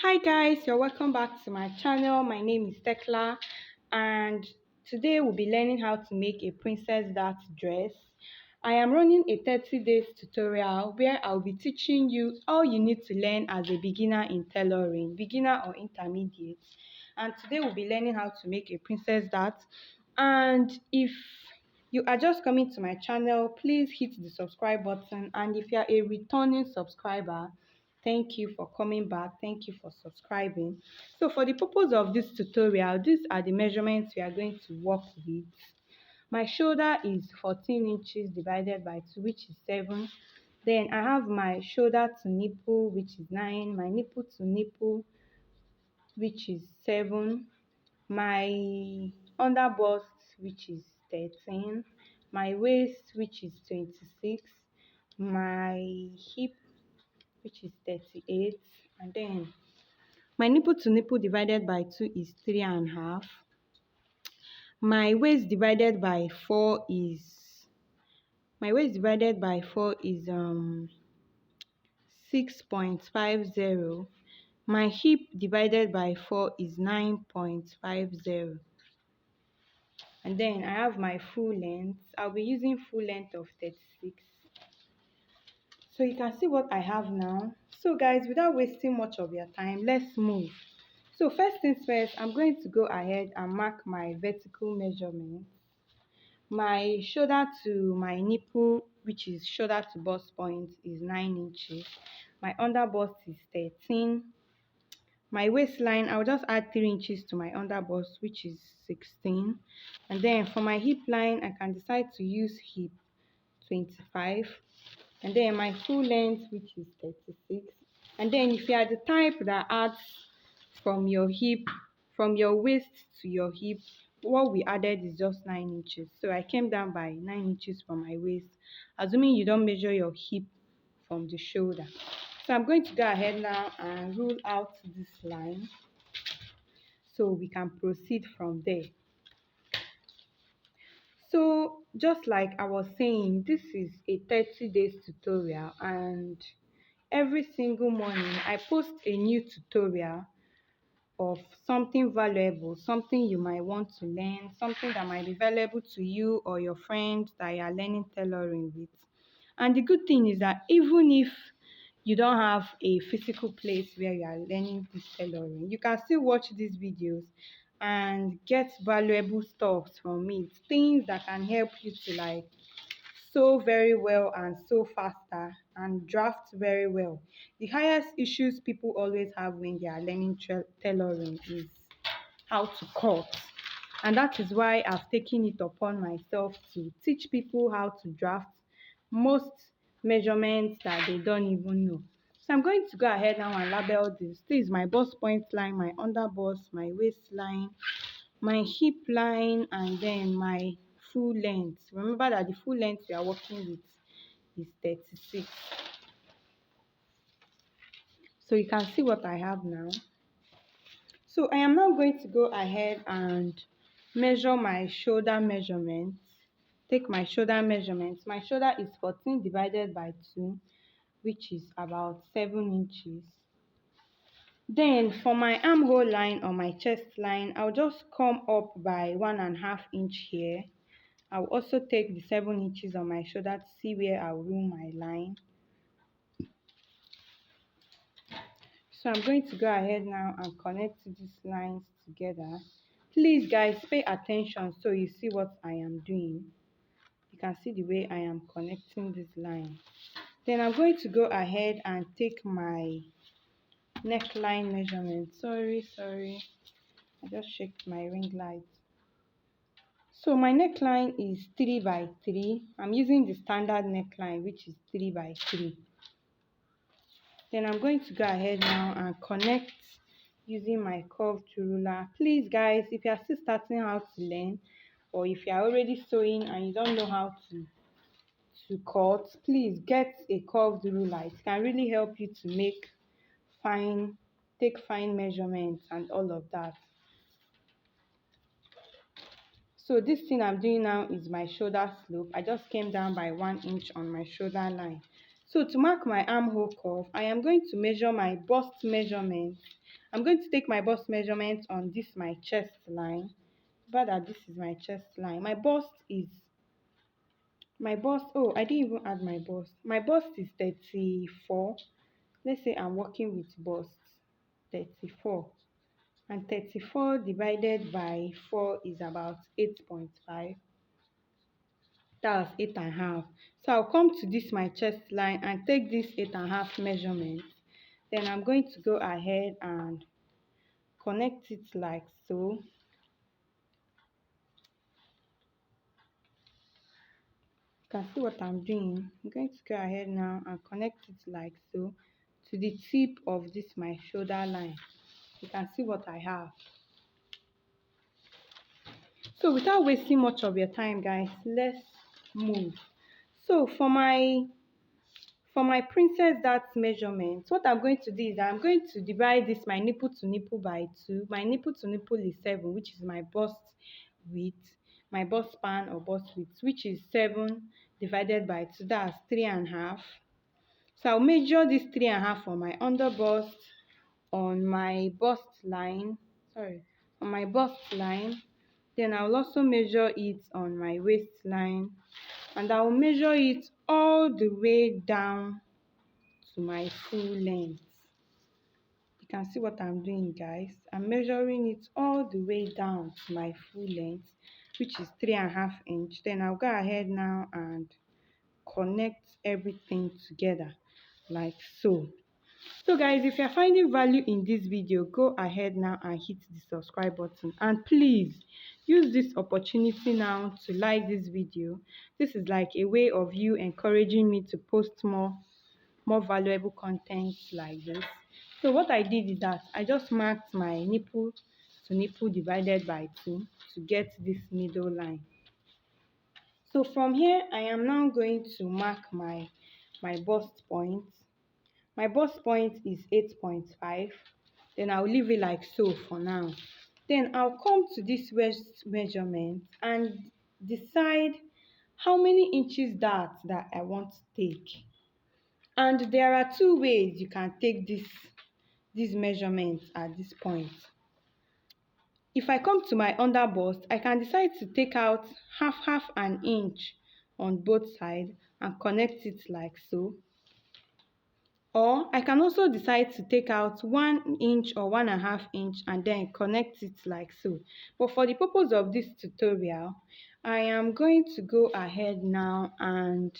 Hi guys, you're welcome back to my channel. My name is Tekla and today we'll be learning how to make a princess dart dress. I am running a 30 days tutorial where I'll be teaching you all you need to learn as a beginner in tailoring, beginner or intermediate. And today we'll be learning how to make a princess dart. And if you are just coming to my channel, please hit the subscribe button, and if you are a returning subscriber, thank you for coming back. Thank you for subscribing. So for the purpose of this tutorial, these are the measurements we are going to work with. My shoulder is 14 inches divided by 2, which is 7. Then I have my shoulder to nipple, which is 9. My nipple to nipple, which is 7. My underbust, which is 13. My waist, which is 26. My hip, which is 38, and then my nipple to nipple divided by 2 is 3.5. My waist divided by 4 is 6.50. My hip divided by 4 is 9.50. And then I have my full length. I'll be using full length of 36. So you can see what I have now. So guys, without wasting much of your time, let's move. So first things first, I'm going to go ahead and mark my vertical measurement. My shoulder to my nipple, which is shoulder to bust point, is 9 inches. My underbust is 13. My waistline, I'll just add 3 inches to my underbust, which is 16. And then for my hip line, I can decide to use hip 25. And then my full length, which is 36. And then if you are the type that adds from your waist to your hip, what we added is just 9 inches. So I came down by 9 inches from my waist, assuming you don't measure your hip from the shoulder. So I'm going to go ahead now and rule out this line so we can proceed from there. So just like I was saying, this is a 30 days tutorial, and every single morning I post a new tutorial of something valuable, something you might want to learn, something that might be valuable to you or your friends that you are learning tailoring with. And the good thing is that even if you don't have a physical place where you are learning this tailoring, you can still watch these videos and get valuable stuff from it, things that can help you to sew very well and sew faster and draft very well. The highest issues people always have when they are learning tailoring is how to cut, and that is why I've taken it upon myself to teach people how to draft most measurements that they don't even know. So I'm going to go ahead now and label this. This is my bust point line, my underbust, my waistline, my hip line, and then my full length. Remember that the full length we are working with is 36. So you can see what I have now. So I am now going to go ahead and measure my shoulder measurements. Take my shoulder measurements. My shoulder is 14 divided by 2, which is about 7 inches. Then for my armhole line or my chest line, I'll just come up by 1.5 inch here. I'll also take the 7 inches on my shoulder to see where I'll rule my line. So I'm going to go ahead now and connect these lines together. Please guys, pay attention so you see what I am doing. You can see the way I am connecting this line. Then I'm going to go ahead and take my neckline measurement. Sorry, I just checked my ring light. So my neckline is 3 by 3. I'm using the standard neckline, which is 3 by 3. Then I'm going to go ahead now and connect using my curved ruler. Please guys, if you are still starting how to learn, or if you are already sewing and you don't know how to cut, please get a curved ruler. It can really help you to take fine measurements and all of that. So this thing I'm doing now is my shoulder slope. I just came down by 1 inch on my shoulder line. So to mark my armhole curve, I am going to measure my bust measurement. I'm going to take my bust measurement on this my chest line. Rather, this is my chest line. Oh, I didn't even add my bust. My bust is 34. Let's say I'm working with bust 34. And 34 divided by 4 is about 8.5. That's 8.5. So I'll come to this my chest line and take this 8.5 measurement. Then I'm going to go ahead and connect it like so. You can see what I'm doing. I'm going to go ahead now and connect it like so to the tip of this my shoulder line. You can see what I have. So without wasting much of your time, guys, let's move. So for my princess dart measurement, what I'm going to do is I'm going to divide this my nipple to nipple by 2. My nipple to nipple is 7, which is my bust width, my bust span or bust width, which is 7 divided by 2. That's 3.5. So I'll measure this 3.5 on my underbust, on my bust line, on my bust line. Then I'll also measure it on my waistline, and I'll measure it all the way down to my full length. You can see what I'm doing, guys. I'm measuring it all the way down to my full length, which is 3.5 inch. Then I'll go ahead now and connect everything together like so. So guys, if you're finding value in this video, go ahead now and hit the subscribe button, and please use this opportunity now to like this video. This is like a way of you encouraging me to post more valuable content like this. So what I did is that I just marked my nipple to nipple divided by 2 to get this middle line. So from here I am now going to mark my bust point. My bust point is 8.5. Then I'll leave it like so for now. Then I'll come to this waist measurement and decide how many inches that I want to take. And there are 2 ways you can take this measurement at this point. If I come to my under bust, I can decide to take out half an inch on both sides and connect it like so. Or I can also decide to take out 1 inch or 1.5 inch and then connect it like so. But for the purpose of this tutorial, I am going to go ahead now and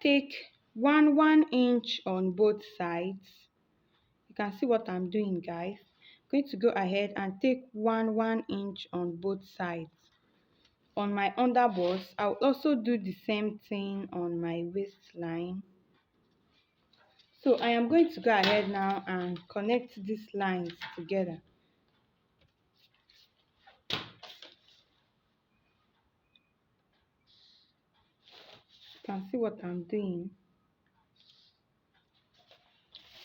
take 1 inch on both sides. You can see what I'm doing, guys. I'm going to go ahead and take 1 inch on both sides. On my under bust, I'll also do the same thing on my waistline. So I am going to go ahead now and connect these lines together. You can see what I'm doing.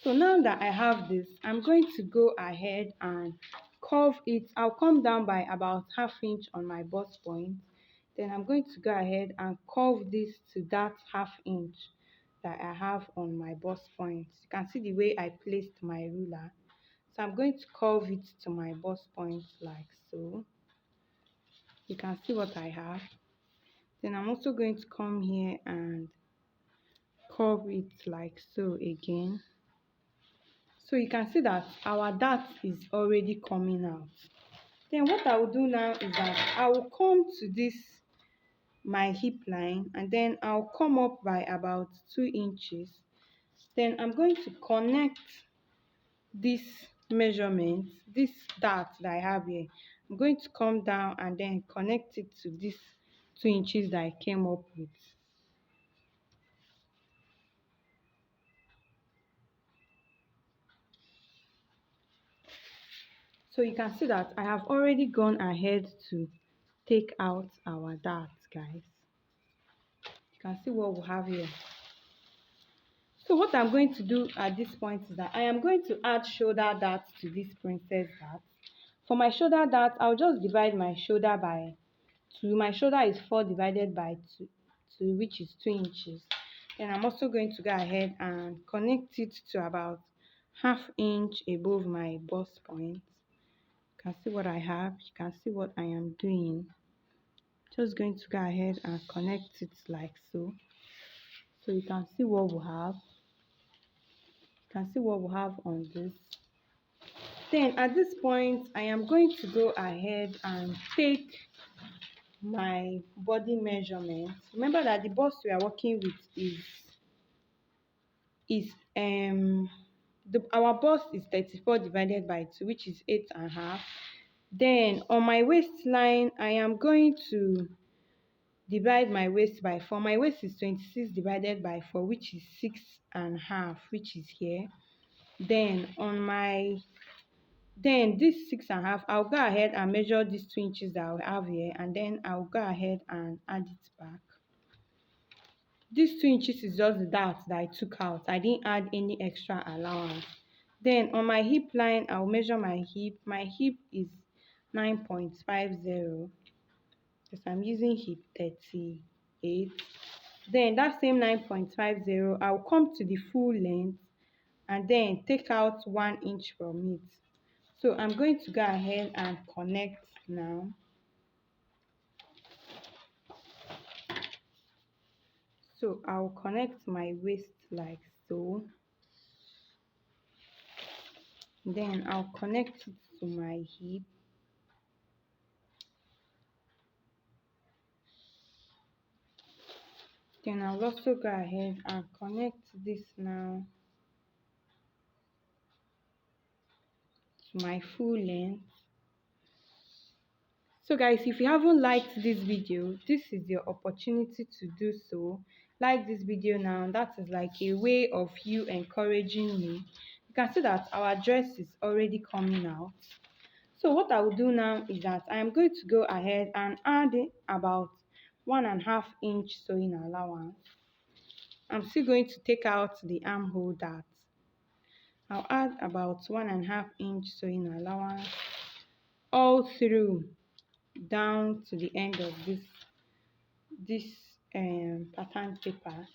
So now that I have this, I'm going to go ahead and curve it. I'll come down by about ½ inch on my bust point. Then I'm going to go ahead and curve this to that ½ inch that I have on my bust point. You can see the way I placed my ruler. So I'm going to curve it to my bust point like so. You can see what I have. Then I'm also going to come here and curve it like so again. So you can see that our dart is already coming out. Then what I will do now is that I will come to this my hip line, and then I'll come up by about 2 inches. Then I'm going to connect this measurement, this dart that I have here. I'm going to come down and then connect it to this 2 inches that I came up with. So you can see that I have already gone ahead to take out our dart, guys. You can see what we have here. So what I'm going to do at this point is that I am going to add shoulder dart to this princess dart. For my shoulder dart, I'll just divide my shoulder by 2. My shoulder is 4 divided by 2. 2, which is 2 inches. Then I'm also going to go ahead and connect it to about half inch above my bust point. You can see what I have, you can see what I am doing. Just going to go ahead and connect it like so. So you can see what we have. You can see what we have on this. Then at this point, I am going to go ahead and take my body measurement. Remember that the bust we are working with is our bust is 34 divided by 2, which is 8.5. Then on my waistline, I am going to divide my waist by 4. My waist is 26 divided by 4, which is 6.5, which is here. Then this 6.5, I'll go ahead and measure these 2 inches that I have here, and then I'll go ahead and add it back. This 2 inches is just the dart that I took out. I didn't add any extra allowance. Then on my hip line, I'll measure my hip. My hip is 9.50 because I'm using hip 38. Then that same 9.50, I'll come to the full length and then take out 1 inch from it. So I'm going to go ahead and connect now. So I'll connect my waist like so. Then I'll connect it to my hip. Then I'll also go ahead and connect this now to my full length. So guys, if you haven't liked this video, this is your opportunity to do so. Like this video now. That is like a way of you encouraging me. You can see that our dress is already coming out. So what I will do now is that I am going to go ahead and add about 1.5 inch sewing allowance. I'm still going to take out the armhole dart. I'll add about 1.5 inch sewing allowance all through down to the end of this pattern paper.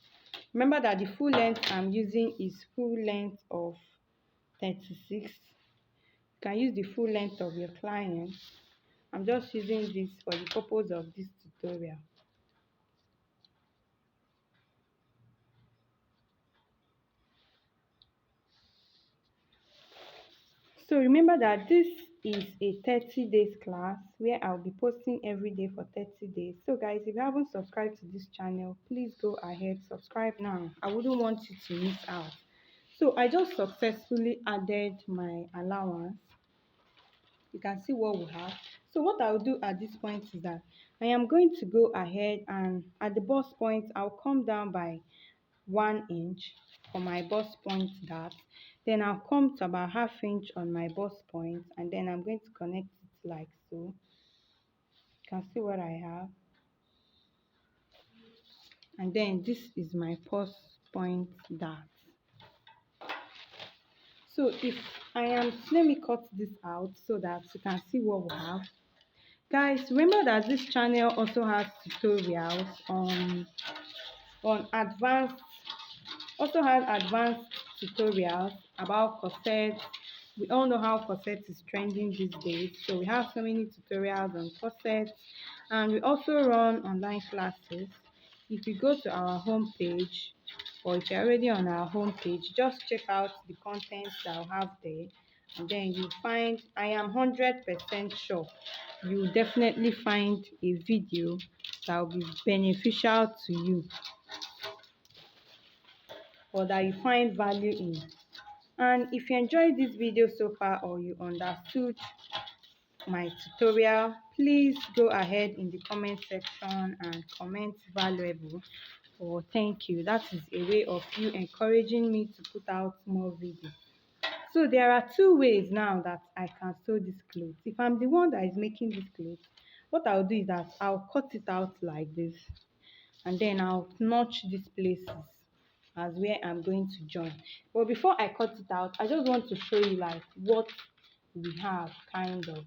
Remember that the full length I'm using is full length of 36. You can use the full length of your client. I'm just using this for the purpose of this tutorial. So remember that this is a 30 days class where I'll be posting every day for 30 days. So guys, if you haven't subscribed to this channel, please go ahead, subscribe now. I wouldn't want you to miss out. So I just successfully added my allowance. You can see what we have. So what I'll do at this point is that I am going to go ahead and at the bust point, I'll come down by 1 inch for my bust point dart. Then I'll come to about ½ inch on my bust point, and then I'm going to connect it like so. You can see what I have. And then this is my bust point dart. So if let me cut this out so that you can see what we have. Guys, remember that this channel also has tutorials on advanced tutorials about corsets. We all know how corset is trending these days, so we have so many tutorials on corsets, and we also run online classes. If you go to our homepage, or if you're already on our homepage, just check out the contents that I have there, and then you find, I am 100% sure you will definitely find a video that will be beneficial to you or that you find value in. And if you enjoyed this video so far, or you understood my tutorial, please go ahead in the comment section and comment valuable or thank you. That is a way of you encouraging me to put out more videos. So there are 2 ways now that I can sew this clothes. If I'm the one that is making this clothes, what I'll do is that I'll cut it out like this, and then I'll notch these places as where I'm going to join. But before I cut it out, I just want to show you like what we have kind of.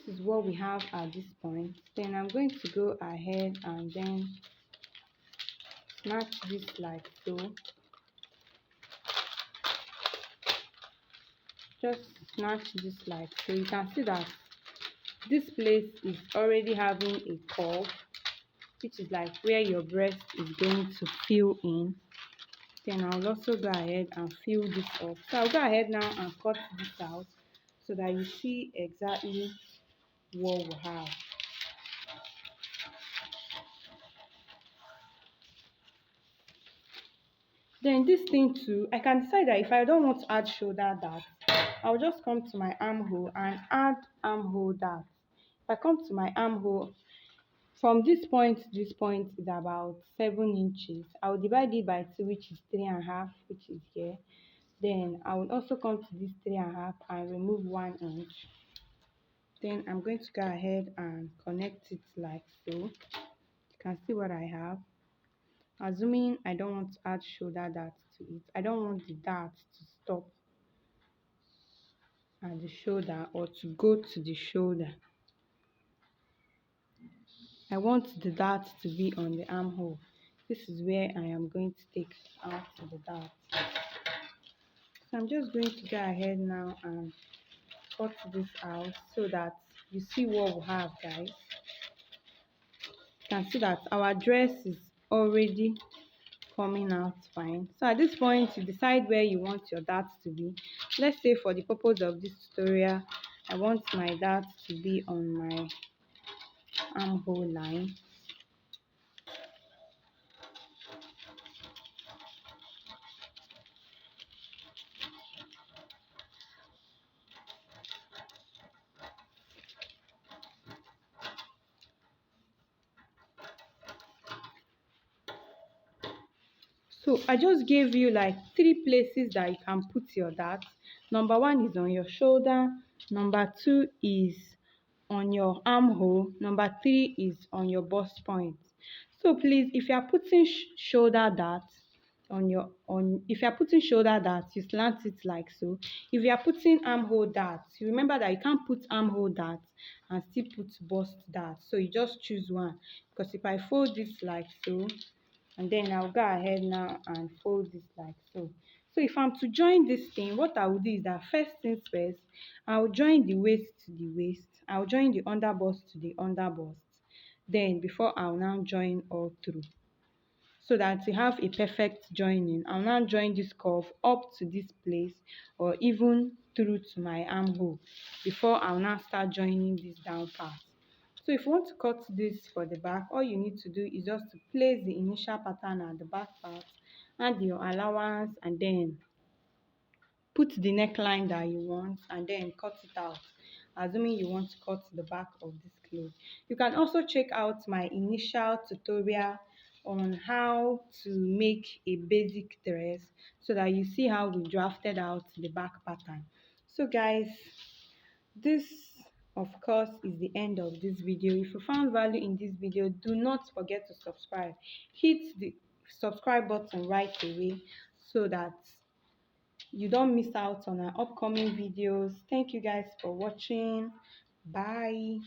is what we have at this point. Then I'm going to go ahead and then snatch this like so. Just snatch this like so. You can see that this place is already having a curve, which is like where your breast is going to fill in. Then I'll also go ahead and fill this up. So I'll go ahead now and cut this out so that you see exactly what we have. Then this thing too, I can decide that if I don't want to add shoulder dart, I'll just come to my armhole and add armhole dart. If I come to my armhole, from this point to this point is about 7 inches. I'll divide it by 2, which is 3.5, which is here. Then I will also come to this 3.5 and remove 1 inch. Then I'm going to go ahead and connect it like so. You can see what I have. Assuming I don't want to add shoulder dart to it. I don't want the dart to stop at the shoulder or to go to the shoulder. I want the dart to be on the armhole. This is where I am going to take out the dart. So I'm just going to go ahead now and cut this out so that you see what we have, guys. You can see that our dress is already coming out fine. So at this point, you decide where you want your dart to be. Let's say for the purpose of this tutorial, I want my dart to be on my armhole line. So I just gave you like 3 places that you can put your dart. Number 1 is on your shoulder. Number 2 is on your armhole. Number 3 is on your bust point. So please, if you are putting shoulder dart if you are putting shoulder dart, you slant it like so. If you are putting armhole dart, you remember that you can't put armhole dart and still put bust dart. So you just choose one. Because if I fold this like so, and then I'll go ahead now and fold this like so. So if I'm to join this thing, what I will do is that first things first, I'll join the waist to the waist. I'll join the underburst to the underburst. Then before I'll now join all through. So that you have a perfect joining, I'll now join this curve up to this place or even through to my armhole before I'll now start joining this down part. So if you want to cut this for the back, all you need to do is just to place the initial pattern at the back part, add your allowance, and then put the neckline that you want and then cut it out, assuming you want to cut the back of this cloth. You can also check out my initial tutorial on how to make a basic dress so that you see how we drafted out the back pattern. So guys, this of course is the end of this video. If you found value in this video, do not forget to subscribe. Hit the subscribe button right away so that you don't miss out on our upcoming videos. Thank you guys for watching. Bye.